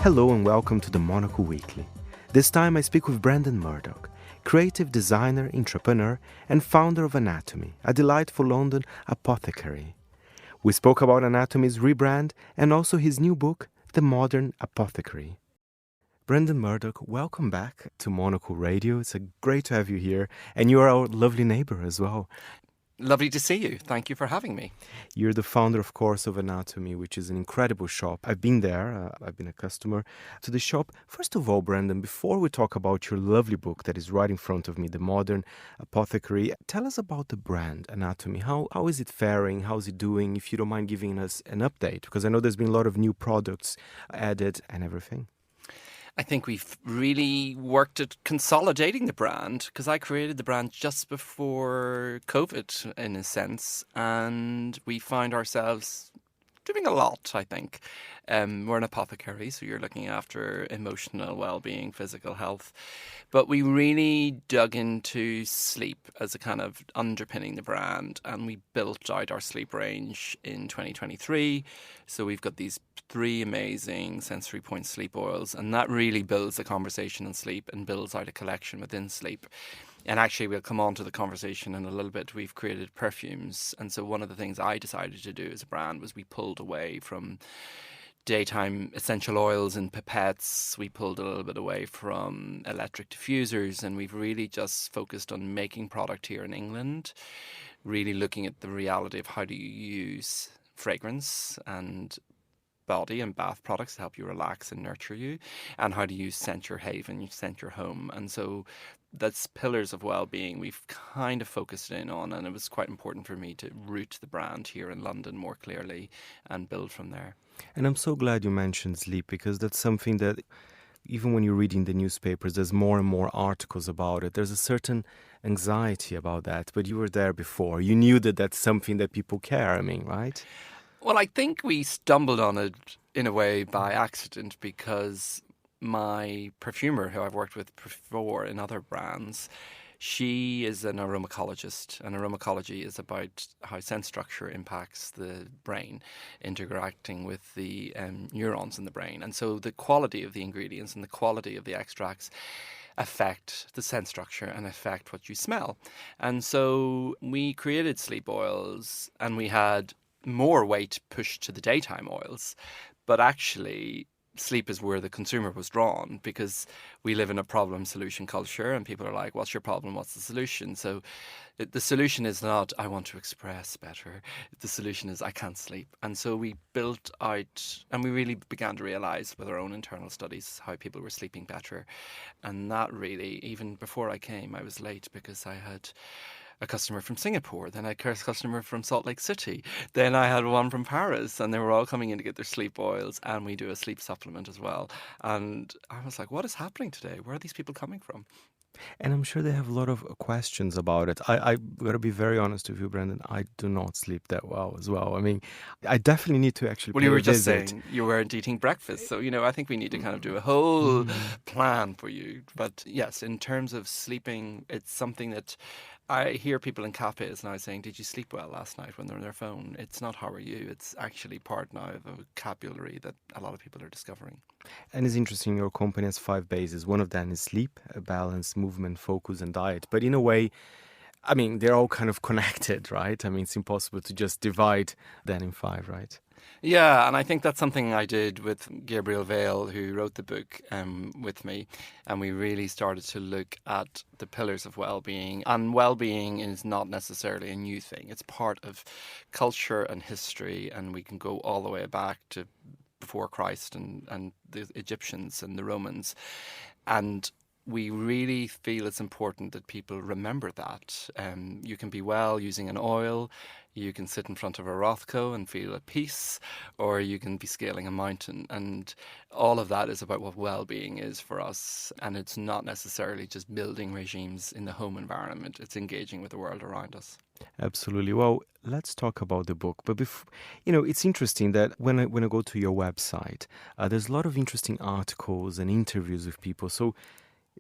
Hello and welcome to the Monocle Weekly. This time I speak with Brendan Murdock, creative designer, entrepreneur, and founder of Anatomē, a delightful London apothecary. We spoke about Anatomē's rebrand and also his new book, The Modern Apothecary. Brendan Murdock, welcome back to Monocle Radio. It's great to have you here, and you are our lovely neighbor as well. Lovely to see you. Thank you for having me. You're the founder, of course, of Anatomē, which is an incredible shop. I've been there. I've been a customer to the shop. First of all, Brendan, before we talk about your lovely book that is right in front of me, The Modern Apothecary, tell us about the brand Anatomē. How is it faring? How's it doing? If you don't mind giving us an update, because I know there's been a lot of new products added and everything. I think we've really worked at consolidating the brand because I created the brand just before COVID, in a sense, and we find ourselves doing a lot, I think. We're an apothecary, so you're looking after emotional well-being, physical health. But we really dug into sleep as a kind of underpinning the brand, and we built out our sleep range in 2023. So we've got these 3 amazing sensory point sleep oils, and that really builds the conversation on sleep and builds out a collection within sleep. And actually, we'll come on to the conversation in a little bit. We've created perfumes. And so one of the things I decided to do as a brand was we pulled away from daytime essential oils and pipettes. We pulled a little bit away from electric diffusers. And we've really just focused on making product here in England, really looking at the reality of how do you use fragrance and body and bath products to help you relax and nurture you, and how do you scent your haven, you scent your home. And so that's pillars of well-being we've kind of focused in on, and it was quite important for me to root the brand here in London more clearly and build from there. And I'm so glad you mentioned sleep, because that's something that even when you're reading the newspapers, there's more and more articles about it. There's a certain anxiety about that, but you were there before. You knew that that's something that people care, right? Well, I think we stumbled on it in a way by accident because my perfumer, who I've worked with before in other brands, she is an aromacologist, and aromatology is about how scent structure impacts the brain, interacting with the neurons in the brain. And so the quality of the ingredients and the quality of the extracts affect the scent structure and affect what you smell. And so we created sleep oils, and we had more weight pushed to the daytime oils, but actually sleep is where the consumer was drawn, because we live in a problem solution culture, and people are like, what's your problem, what's the solution? So the solution is not I want to express better, the solution is I can't sleep. And so we built out, and we really began to realize with our own internal studies how people were sleeping better. And that really, even before I came, I was late because I had a customer from Singapore, then I had a customer from Salt Lake City, then I had one from Paris, and they were all coming in to get their sleep oils, and we do a sleep supplement as well. And I was like, what is happening today? Where are these people coming from? And I'm sure they have a lot of questions about it. I got to be very honest with you, Brendan. I do not sleep that well as well. I mean, I definitely need to actually Well, you were just saying you weren't eating breakfast. So, I think we need to kind of do a whole plan for you. But yes, in terms of sleeping, it's something that I hear people in cafes now saying, did you sleep well last night, when they're on their phone? It's not how are you. It's actually part now of a vocabulary that a lot of people are discovering. And it's interesting, your company has 5 bases. One of them is sleep, balance, movement, focus, and diet. But in a way, I mean, they're all kind of connected, right? I mean, it's impossible to just divide that in 5, right? Yeah, and I think that's something I did with Gabriel Vale, who wrote the book with me. And we really started to look at the pillars of well-being. And well-being is not necessarily a new thing. It's part of culture and history. And we can go all the way back to before Christ and the Egyptians and the Romans. And we really feel it's important that people remember that. You can be well using an oil, you can sit in front of a Rothko and feel at peace, or you can be scaling a mountain. And all of that is about what well-being is for us. And it's not necessarily just building regimes in the home environment. It's engaging with the world around us. Absolutely. Well, let's talk about the book. But it's interesting that when I go to your website, there's a lot of interesting articles and interviews with people. So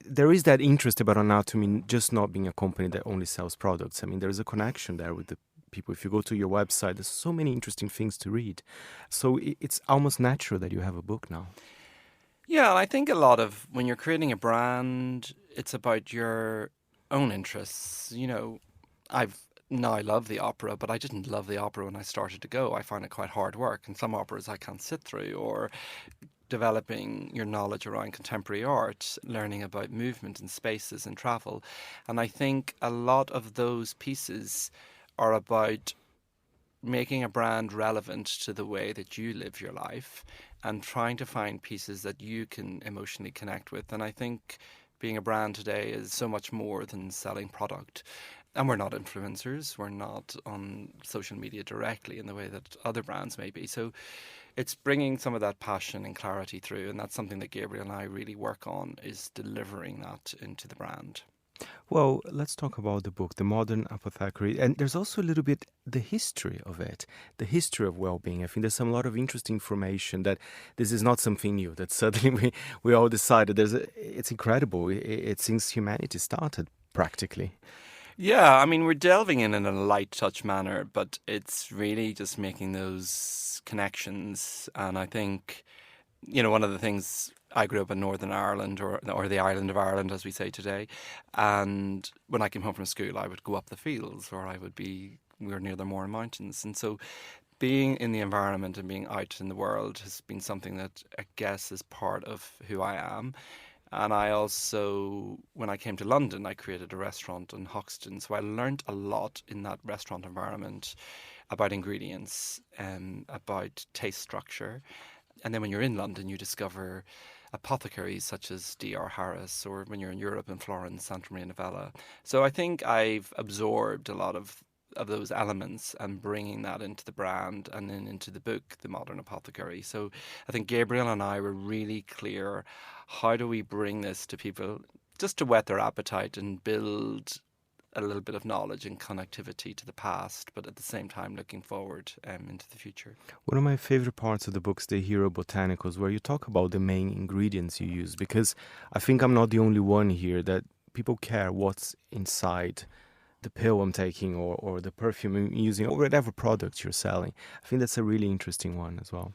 there is that interest about Anatomē just not being a company that only sells products. I mean, there is a connection there with the people. If you go to your website, there's so many interesting things to read. So it's almost natural that you have a book now. Yeah, and I think a lot of when you're creating a brand, it's about your own interests. I've now I love the opera, but I didn't love the opera when I started to go. I find it quite hard work, and some operas I can't sit through, or developing your knowledge around contemporary art, learning about movement and spaces and travel. And I think a lot of those pieces are about making a brand relevant to the way that you live your life and trying to find pieces that you can emotionally connect with. And I think being a brand today is so much more than selling product. And we're not influencers, we're not on social media directly in the way that other brands may be. So it's bringing some of that passion and clarity through. And that's something that Gabriel and I really work on, is delivering that into the brand. Well, let's talk about the book, The Modern Apothecary. And there's also a little bit the history of it, the history of well-being. I think there's a lot of interesting information that this is not something new, that suddenly we all decided. It's incredible. It's since humanity started, practically. Yeah, I mean, we're delving in a light touch manner, but it's really just making those connections. And I think, one of the things, I grew up in Northern Ireland, or the island of Ireland, as we say today. And when I came home from school, I would go up the fields, or we were near the Mourne Mountains. And so being in the environment and being out in the world has been something that I guess is part of who I am. And I also, when I came to London, I created a restaurant in Hoxton. So I learned a lot in that restaurant environment about ingredients and about taste structure. And then when you're in London, you discover apothecaries such as D.R. Harris, or when you're in Europe, in Florence, Santa Maria Novella. So I think I've absorbed a lot of those elements and bringing that into the brand and then into the book, The Modern Apothecary. So I think Gabriel and I were really clear, how do we bring this to people just to whet their appetite and build a little bit of knowledge and connectivity to the past, but at the same time looking forward into the future. One of my favorite parts of the book's the Hero Botanicals, where you talk about the main ingredients you use, because I think I'm not the only one here that people care what's inside the pill I'm taking, or the perfume I'm using, or whatever product you're selling. I think that's a really interesting one as well.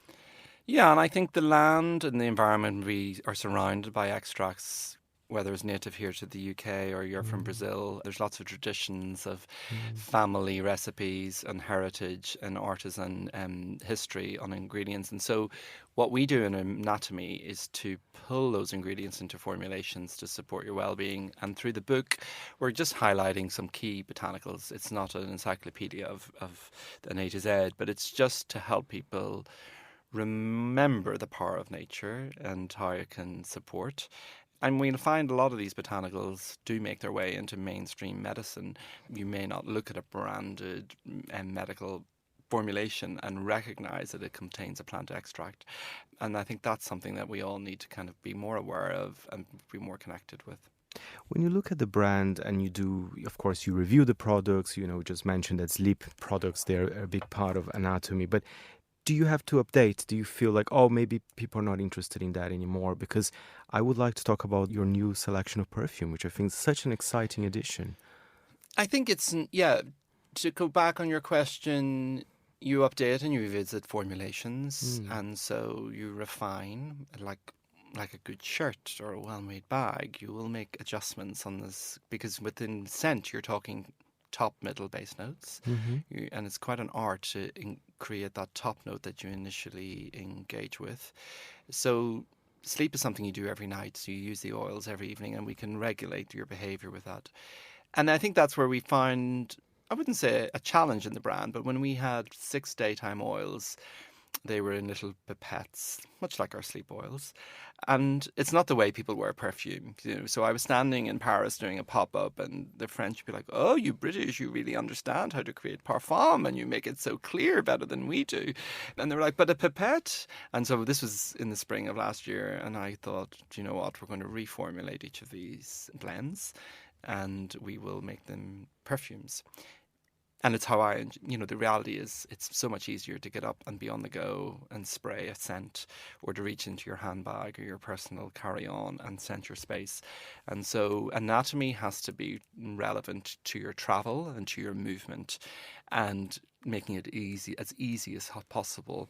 Yeah, and I think the land and the environment we are surrounded by extracts, whether it's native here to the UK or you're from Brazil, there's lots of traditions of family recipes and heritage and artisan history on ingredients. And so what we do in Anatomē is to pull those ingredients into formulations to support your well-being. And through the book, we're just highlighting some key botanicals. It's not an encyclopedia of an A to Z, but it's just to help people remember the power of nature and how it can support. And we'll find a lot of these botanicals do make their way into mainstream medicine. You may not look at a branded medical formulation and recognize that it contains a plant extract. And I think that's something that we all need to kind of be more aware of and be more connected with. When you look at the brand and you do, of course, you review the products, just mentioned that sleep products, they're a big part of Anatomē, but do you have to update? Do you feel like, oh, maybe people are not interested in that anymore? Because I would like to talk about your new selection of perfume, which I think is such an exciting addition. I think it's, yeah, to go back on your question, you update and you revisit formulations, and so you refine, like a good shirt or a well-made bag. You will make adjustments on this, because within scent, you're talking top, middle, base notes. And it's quite an art to create that top note that you initially engage with. So sleep is something you do every night. So you use the oils every evening, and we can regulate your behavior with that. And I think that's where we find, I wouldn't say a challenge in the brand, but when we had 6 daytime oils, they were in little pipettes, much like our sleep oils. And it's not the way people wear perfume. So I was standing in Paris doing a pop-up, and the French would be like, oh, you British, you really understand how to create parfum, and you make it so clear better than we do. And they were like, but a pipette? And so this was in the spring of last year, and I thought, do you know what, we're going to reformulate each of these blends, and we will make them perfumes. And it's how the reality is it's so much easier to get up and be on the go and spray a scent, or to reach into your handbag or your personal carry-on and scent your space. And so Anatomē has to be relevant to your travel and to your movement, and making it as easy as possible.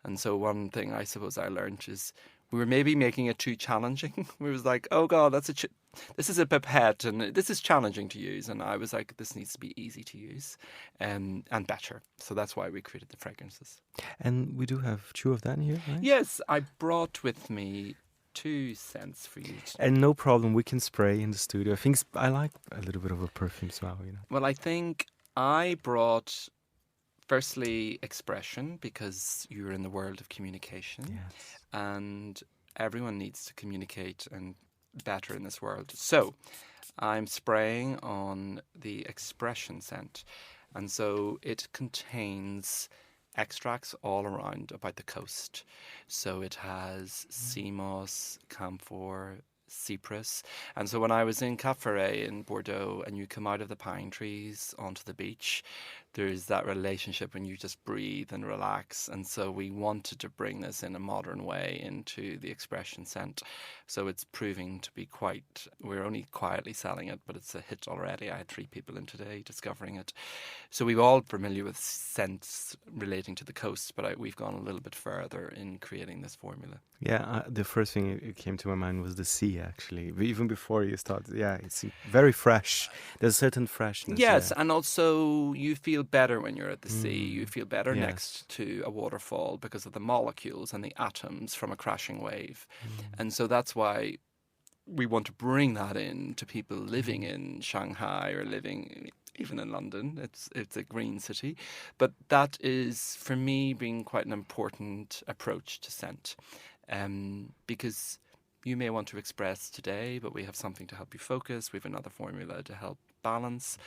And so one thing I suppose I learned is we were maybe making it too challenging. We was like, oh God, this is a pipette and this is challenging to use. And I was like, this needs to be easy to use and better. So that's why we created the fragrances. And we do have 2 of them here, right? Yes, I brought with me 2 scents for you. And no problem, we can spray in the studio. I like a little bit of a perfume smell, you know. Well, I think I brought, firstly, expression, because you're in the world of communication. Yes. And everyone needs to communicate and better in this world. So I'm spraying on the expression scent. And so it contains extracts all around about the coast. So it has sea moss, camphor, cypress. And so when I was in Cap Ferret in Bordeaux and you come out of the pine trees onto the beach, there's that relationship when you just breathe and relax. And so we wanted to bring this in a modern way into the expression scent. So it's proving to be we're only quietly selling it, but it's a hit already. I had 3 people in today discovering it. So we're all familiar with scents relating to the coast, but we've gone a little bit further in creating this formula. Yeah, the first thing that came to my mind was the sea, actually. Even before you started, it's very fresh. There's a certain freshness. Yes, and also you feel better when you're at the sea. You feel better next to a waterfall because of the molecules and the atoms from a crashing wave. And so that's why we want to bring that in to people living in Shanghai or living even in London. It's a green city. But that is, for me, being quite an important approach to scent. Because you may want to express today, but we have something to help you focus. We have another formula to help balance.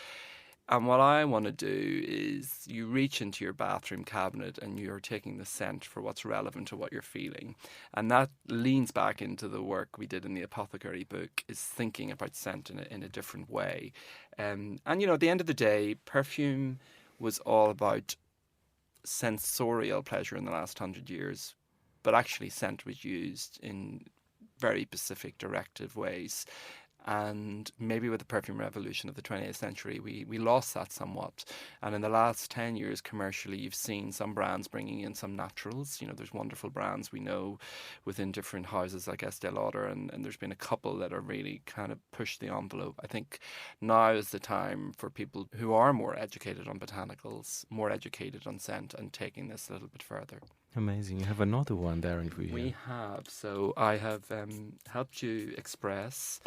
And what I want to do is you reach into your bathroom cabinet and you're taking the scent for what's relevant to what you're feeling. And that leans back into the work we did in the Apothecary book, is thinking about scent in a different way. And, at the end of the day, perfume was all about sensorial pleasure in the last 100 years. But actually scent was used in very specific directive ways. And maybe with the perfume revolution of the 20th century, we lost that somewhat. And in the last 10 years, commercially, you've seen some brands bringing in some naturals. There's wonderful brands we know within different houses like Estee Lauder, and there's been a couple that are really kind of pushed the envelope. I think now is the time for people who are more educated on botanicals, more educated on scent, and taking this a little bit further. Amazing. You have another one there. We have. So I have helped you express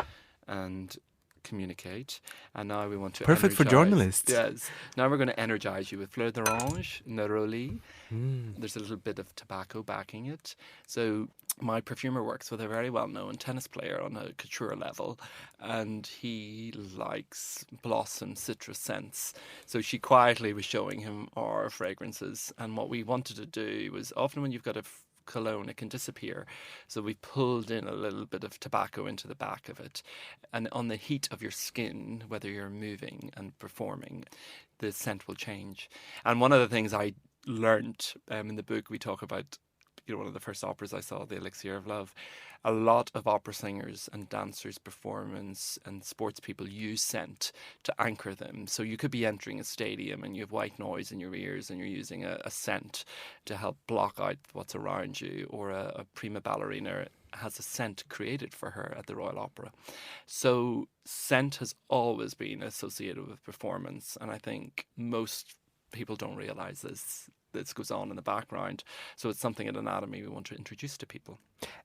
and communicate, and now we want to perfect for journalists. Yes. Now we're going to energize you with fleur d'orange, neroli. There's a little bit of tobacco backing it. So my perfumer works with a very well-known tennis player on a couture level, and he likes blossom citrus scents. So she quietly was showing him our fragrances, and what we wanted to do was, often when you've got a cologne, it can disappear. So we pulled in a little bit of tobacco into the back of it. And on the heat of your skin, whether you're moving and performing, the scent will change. And one of the things I learned in the book, we talk about, one of the first operas I saw, The Elixir of Love. A lot of opera singers and dancers, performance and sports people use scent to anchor them. So you could be entering a stadium and you have white noise in your ears and you're using a scent to help block out what's around you, or a prima ballerina has a scent created for her at the Royal Opera. So scent has always been associated with performance, and I think most people don't realise this goes on in the background. So it's something at Anatomē we want to introduce to people.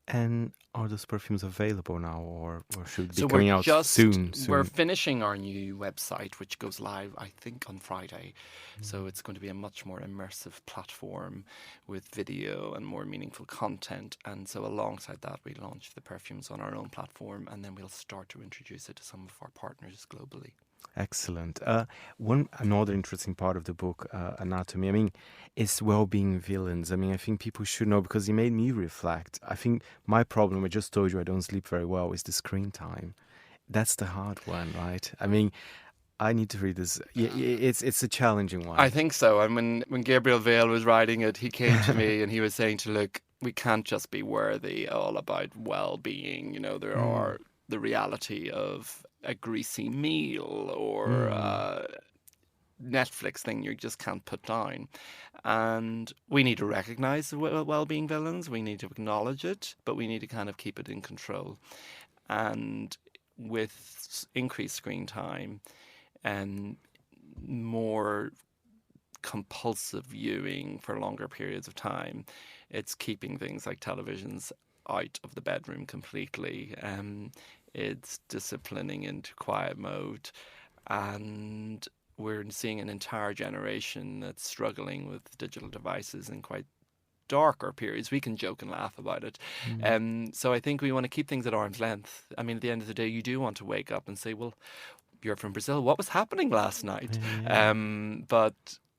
And are those perfumes available now, or should it be coming out soon? We're finishing our new website, which goes live, I think, on Friday. So it's going to be a much more immersive platform with video and more meaningful content. And so alongside that, we launch the perfumes on our own platform, and then we'll start to introduce it to some of our partners globally. Excellent. Another interesting part of the book, Anatomē, is well-being villains. I think people should know, because it made me reflect. I think my problem, I just told you I don't sleep very well, is the screen time. That's the hard one, right? I need to read this. It's a challenging one. I think so. And when Gabriel Vale was writing it, he came to me and he was saying look, we can't just be worthy all about well-being. There are the reality of a greasy meal or Netflix thing you just can't put down. And we need to recognize the well-being villains. We need to acknowledge it, but we need to kind of keep it in control. And with increased screen time and more compulsive viewing for longer periods of time, it's keeping things like televisions out of the bedroom completely. It's disciplining into quiet mode, and we're seeing an entire generation that's struggling with digital devices in quite darker periods. We can joke and laugh about it. So I think we want to keep things at arm's length. I mean, at the end of the day, you do want to wake up and say, well, you're from Brazil, what was happening last night? But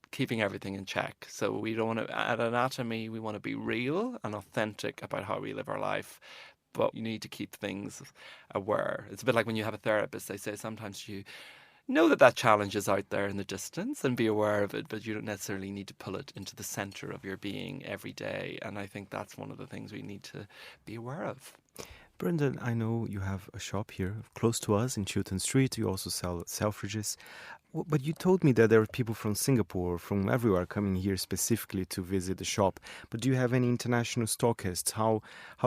keeping everything in check. So we don't want to, at Anatomē, we want to be real and authentic about how we live our life. But you need to keep things aware. It's a bit like when you have a therapist, they say sometimes you know that challenge is out there in the distance and be aware of it, but you don't necessarily need to pull it into the center of your being every day. And I think that's one of the things we need to be aware of. Brendan, I know you have a shop here close to us in Chiltern Street. You also sell Selfridges. But you told me that there are people from Singapore, from everywhere, coming here specifically to visit the shop. But do you have any international stockists? How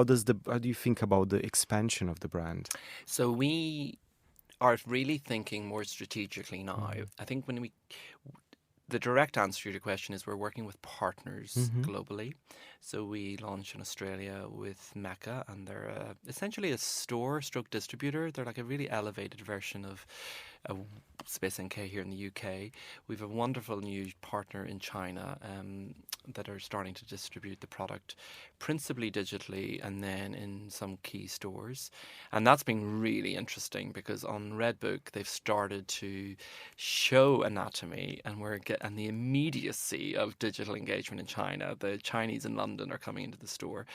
do you think about the expansion of the brand? So we are really thinking more strategically now. I think the direct answer to your question is we're working with partners globally. So we launched in Australia with Mecca, and they're essentially a store/distributor. They're like a really elevated version of Space NK here in the UK. We have a wonderful new partner in China that are starting to distribute the product principally digitally and then in some key stores. And that's been really interesting because on Redbook they've started to show Anatomē, and the immediacy of digital engagement in China. The Chinese in London are coming into the store.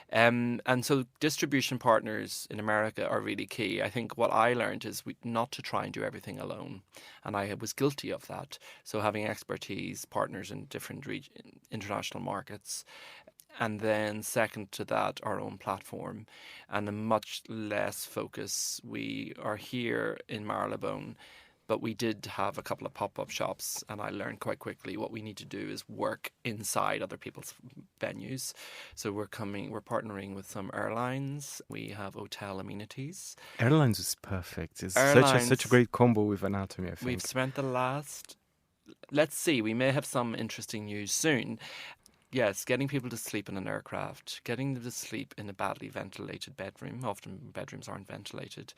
And so distribution partners in America are really key. I think what I learned is not to try and do everything alone. And I was guilty of that. So having expertise, partners in different international markets. And then second to that, our own platform and a much less focus. We are here in Marylebone, but we did have a couple of pop-up shops, and I learned quite quickly what we need to do is work inside other people's venues. So we're partnering with some airlines. We have hotel amenities. Airlines is perfect. It's such a great combo with Anatomē, I think. We've spent let's see, we may have some interesting news soon. Yes, getting people to sleep in an aircraft, getting them to sleep in a badly ventilated bedroom. Often bedrooms aren't ventilated.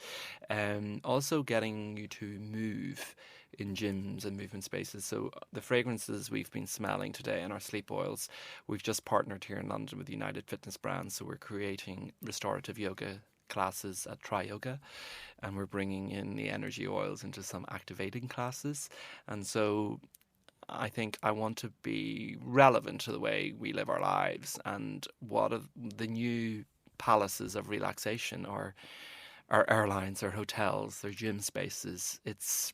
Also getting you to move in gyms and movement spaces. So the fragrances we've been smelling today and our sleep oils, we've just partnered here in London with United Fitness Brands. So we're creating restorative yoga classes at Tri Yoga, and we're bringing in the energy oils into some activating classes. And so I think I want to be relevant to the way we live our lives, and what are the new palaces of relaxation are airlines, or hotels, or gym spaces.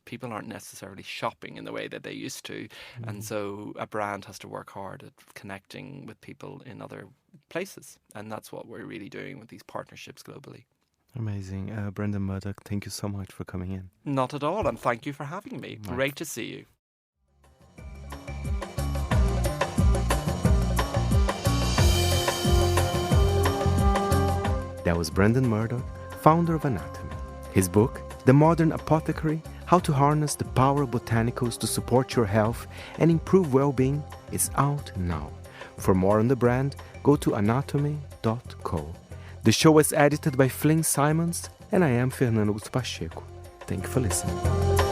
People aren't necessarily shopping in the way that they used to. And so a brand has to work hard at connecting with people in other places. And that's what we're really doing with these partnerships globally. Amazing. Brendan Murdock, thank you so much for coming in. Not at all, and thank you for having me. Right. Great to see you. That was Brendan Murdock, founder of Anatomē. His book, The Modern Apothecary, How to Harness the Power of Botanicals to Support Your Health and Improve Well-Being, is out now. For more on the brand, go to anatomē.co. The show was edited by Flynn Simons, and I am Fernando Pacheco. Thank you for listening.